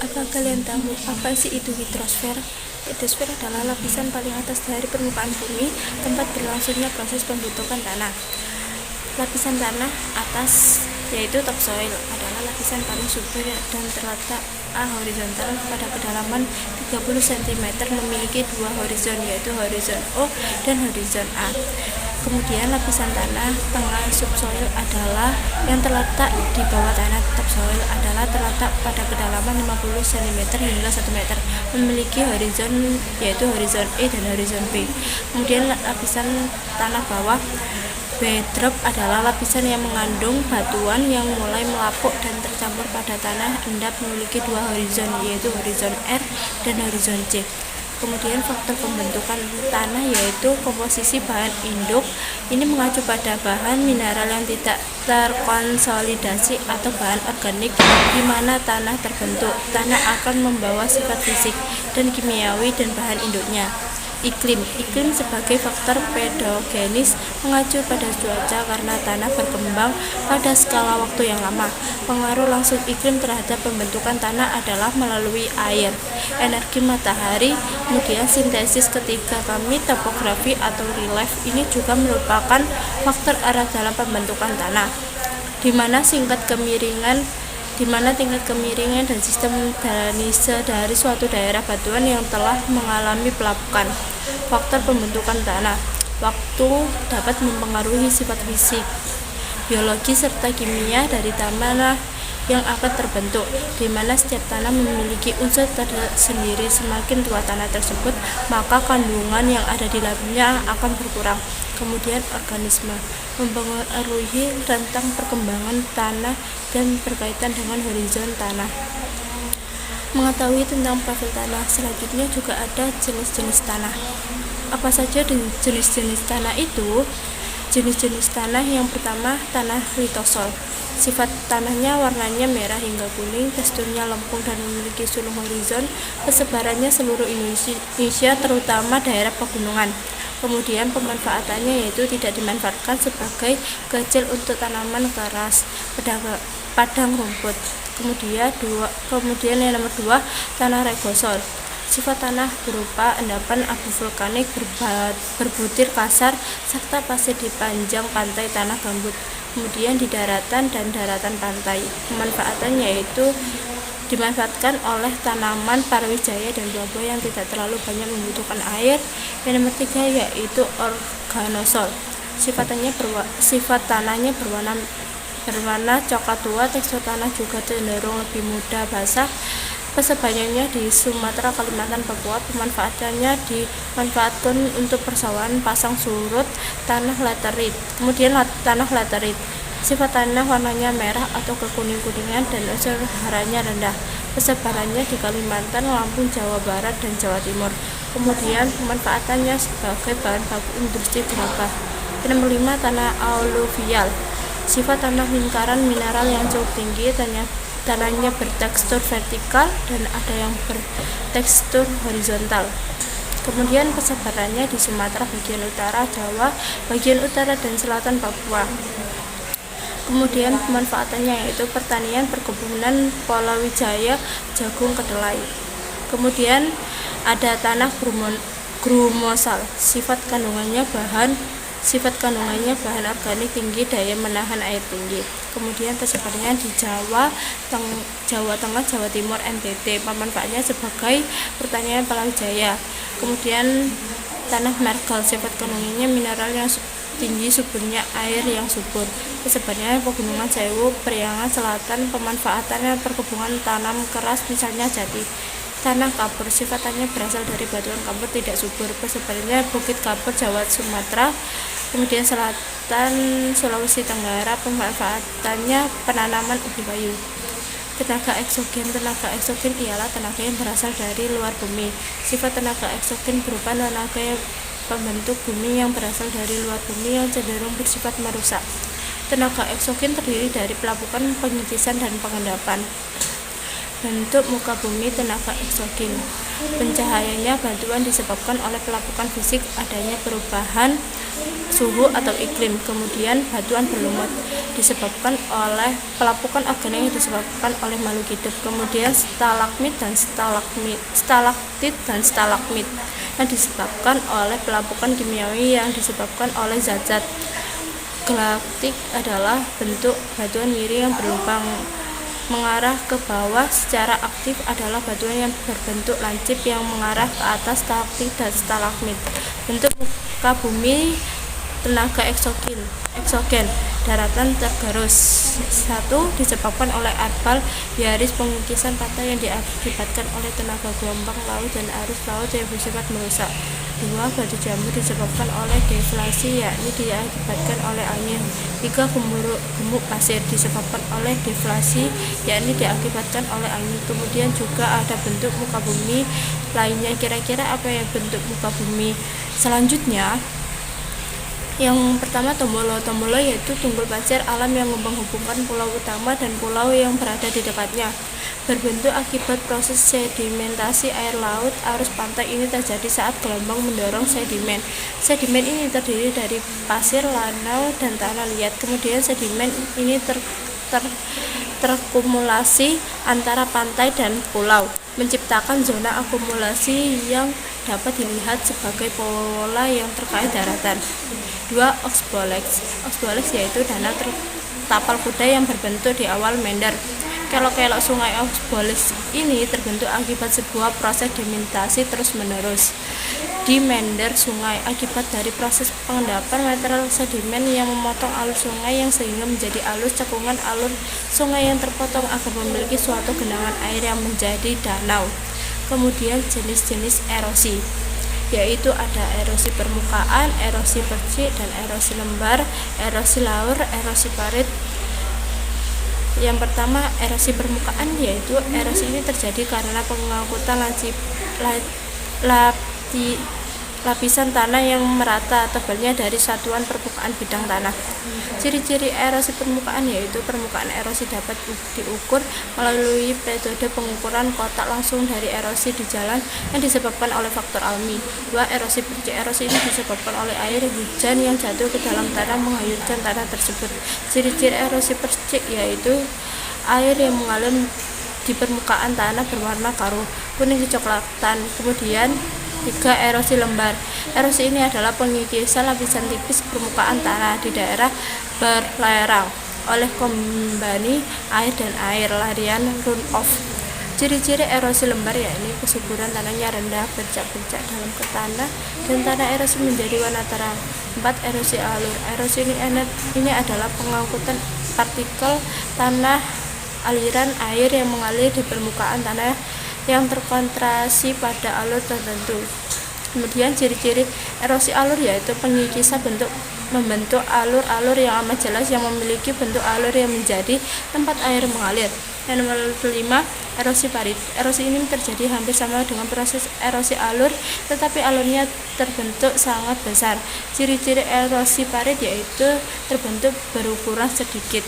Apa kalian tahu apa sih itu hidrosfer? Hidrosfer adalah lapisan paling atas dari permukaan bumi, tempat berlangsungnya proses pembentukan tanah. Lapisan tanah atas, yaitu topsoil, adalah lapisan paling subur dan terletak horizontal pada kedalaman 30 cm, memiliki dua horizon, yaitu horizon O dan horizon A. Kemudian lapisan tanah tengah subsoil adalah yang terletak di bawah tanah. Topsoil adalah terletak pada kedalaman 50 cm hingga 1 meter, memiliki horizon yaitu horizon E dan horizon B. Kemudian lapisan tanah bawah bedrock adalah lapisan yang mengandung batuan yang mulai melapuk dan tercampur pada tanah endap, memiliki dua horizon, yaitu horizon R dan horizon C. Kemudian faktor pembentukan tanah yaitu komposisi bahan induk. Ini mengacu pada bahan mineral yang tidak terkonsolidasi atau bahan organik di mana tanah terbentuk. Tanah akan membawa sifat fisik dan kimiawi dan bahan induknya. Iklim sebagai faktor pedogenis, mengacu pada cuaca karena tanah berkembang pada skala waktu yang lama. Pengaruh langsung iklim terhadap pembentukan tanah adalah melalui air, energi matahari. Kemudian sintesis ketiga kami, topografi atau relief, ini juga merupakan faktor arah dalam pembentukan tanah, di mana tingkat kemiringan dan sistem drainase dari suatu daerah batuan yang telah mengalami pelapukan. Faktor pembentukan tanah. Waktu dapat mempengaruhi sifat fisik, biologi serta kimia dari tanah yang akan terbentuk, di mana setiap tanah memiliki unsur tersendiri. Semakin tua tanah tersebut, maka kandungan yang ada di dalamnya akan berkurang. Kemudian organisme mempengaruhi rentang perkembangan tanah dan berkaitan dengan horizon tanah. Mengetahui tentang profil tanah, selanjutnya juga ada jenis-jenis tanah. Apa saja jenis-jenis tanah itu? Jenis-jenis tanah yang pertama, tanah litosol. Sifat tanahnya warnanya merah hingga kuning, teksturnya lempung dan memiliki sulung horizon. Persebarannya seluruh Indonesia, terutama daerah pegunungan. Kemudian pemanfaatannya yaitu tidak dimanfaatkan sebagai kecil untuk tanaman keras, padang rumput. Kemudian yang nomor 2, tanah regosol. Sifat tanah berupa endapan abu vulkanik berbutir kasar serta pasir di panjang pantai tanah gambut. Kemudian di daratan dan daratan pantai. Pemanfaatannya yaitu dimanfaatkan oleh tanaman parwijaya dan buah-buah yang tidak terlalu banyak membutuhkan air. Yang nomor 3 yaitu organosol. Sifat tanahnya berwarna coklat tua, tekstur tanah juga cenderung lebih mudah basah. Persebarannya di Sumatera, Kalimantan, Papua. Pemanfaatannya dimanfaatkan untuk persawahan, pasang surut, tanah laterit. Kemudian tanah laterit. Sifat tanah warnanya merah atau kekuning-kuningan dan unsur haranya rendah. Persebarannya di Kalimantan, Lampung, Jawa Barat, dan Jawa Timur. Kemudian pemanfaatannya sebagai bahan baku industri gerabah. Nomor 5, tanah aluvial. Sifat tanah lingkaran mineral yang cukup tinggi, tanahnya bertekstur vertikal dan ada yang bertekstur horizontal. Kemudian persebarannya di Sumatera bagian utara, Jawa bagian utara dan selatan, Papua. Kemudian pemanfaatannya yaitu pertanian, perkebunan, palawija, jagung, kedelai. Kemudian ada tanah grumosal. Sifat kandungannya bahan organik tinggi, daya menahan air tinggi. Kemudian persebarannya di Jawa Tengah, Jawa Timur, NTT. Pemanfaatannya sebagai pertanian palawija. Kemudian tanah margal. Sifat kandungannya mineral yang tinggi, suburnya air yang subur. Persebarannya pegunungan Sewu, Priangan Selatan. Pemanfaatannya perkebunan tanam keras, misalnya jati. Tanah kapur. Sifat tanahnya berasal dari batuan kapur, tidak subur. Persebarannya Bukit Kapur, Jawa, Sumatera. Kemudian selatan, Sulawesi Tenggara. Pemanfaatannya penanaman ubi kayu. Tenaga eksogen ialah tenaga yang berasal dari luar bumi. Sifat tenaga eksogen berupa tenaga pembentuk bumi yang berasal dari luar bumi yang cenderung bersifat merusak. Tenaga eksogen terdiri dari pelapukan, pengisian, dan pengendapan. Bentuk muka bumi tenaga eksogen. Pencahayaannya bantuan disebabkan oleh pelapukan fisik, adanya perubahan suhu atau iklim. Kemudian batuan berlumut disebabkan oleh pelapukan organik yang disebabkan oleh makhluk hidup. Kemudian stalagmit dan stalaktit dan stalagmit yang disebabkan oleh pelapukan kimiawi yang disebabkan oleh zat-zat. Galaktik adalah bentuk batuan miring yang berlubang mengarah ke bawah. Secara aktif adalah batuan yang berbentuk lancip yang mengarah ke atas, stalaktit dan stalagmit. Bentuk muka bumi tenaga eksogen daratan tergerus. 1. Disebabkan oleh arbal biaris, pengikisan pantai yang diakibatkan oleh tenaga gelombang laut dan arus laut yang bersifat merusak. 2. Batu jamur disebabkan oleh deflasi, yakni diakibatkan oleh angin. 3. Gemuk pasir disebabkan oleh deflasi, yakni diakibatkan oleh angin. Kemudian juga ada bentuk muka bumi lainnya. Kira-kira apa yang bentuk muka bumi selanjutnya? Yang pertama, tombolo yaitu tunggul pasir alam yang menghubungkan pulau utama dan pulau yang berada di dekatnya. Berbentuk akibat proses sedimentasi air laut. Arus pantai ini terjadi saat gelombang mendorong sedimen. Sedimen ini terdiri dari pasir, lanau, dan tanah liat. Kemudian sedimen ini terkumulasi antara pantai dan pulau, menciptakan zona akumulasi yang dapat dilihat sebagai pola yang terkait daratan. 2. Oxbolex yaitu danau tapal kuda yang berbentuk di awal meander. Kelok-kelok sungai Oxbolex ini terbentuk akibat sebuah proses sedimentasi terus-menerus di meander sungai akibat dari proses pengendapan material sedimen yang memotong alur sungai yang sehingga menjadi alur cekungan alur sungai yang terpotong agar memiliki suatu genangan air yang menjadi danau. Kemudian jenis-jenis erosi, yaitu ada erosi permukaan, erosi percik, dan erosi lembar, erosi laur, erosi parit. Yang pertama, erosi permukaan, yaitu erosi ini terjadi karena pengangkutan lapisan tanah yang merata tebalnya dari satuan permukaan bidang tanah. Ciri-ciri erosi permukaan yaitu permukaan erosi dapat diukur melalui metode pengukuran kotak langsung dari erosi di jalan yang disebabkan oleh faktor alami. 2. Erosi percik, erosi ini disebabkan oleh air hujan yang jatuh ke dalam tanah menghanyutkan tanah tersebut. Ciri-ciri erosi percik yaitu air yang mengalir di permukaan tanah berwarna karu kuning kecoklatan. Kemudian 3. Erosi lembar. Erosi ini adalah pengikisan lapisan tipis permukaan tanah di daerah berlerang oleh kombinasi air dan air larian runoff. Ciri-ciri erosi lembar yakni kesuburan tanahnya rendah, bercak-bercak dalam ke tanah, dan tanah erosi menjadi warna terang. 4. Erosi alur. Erosi ini adalah pengangkutan partikel tanah aliran air yang mengalir di permukaan tanah yang terkontraksi pada alur tertentu. Kemudian ciri-ciri erosi alur yaitu pengikisan membentuk alur-alur yang amat jelas yang memiliki bentuk alur yang menjadi tempat air mengalir. Yang nomor 5, erosi parit. Erosi ini terjadi hampir sama dengan proses erosi alur, tetapi alurnya terbentuk sangat besar. Ciri-ciri erosi parit yaitu terbentuk berukuran sedikit.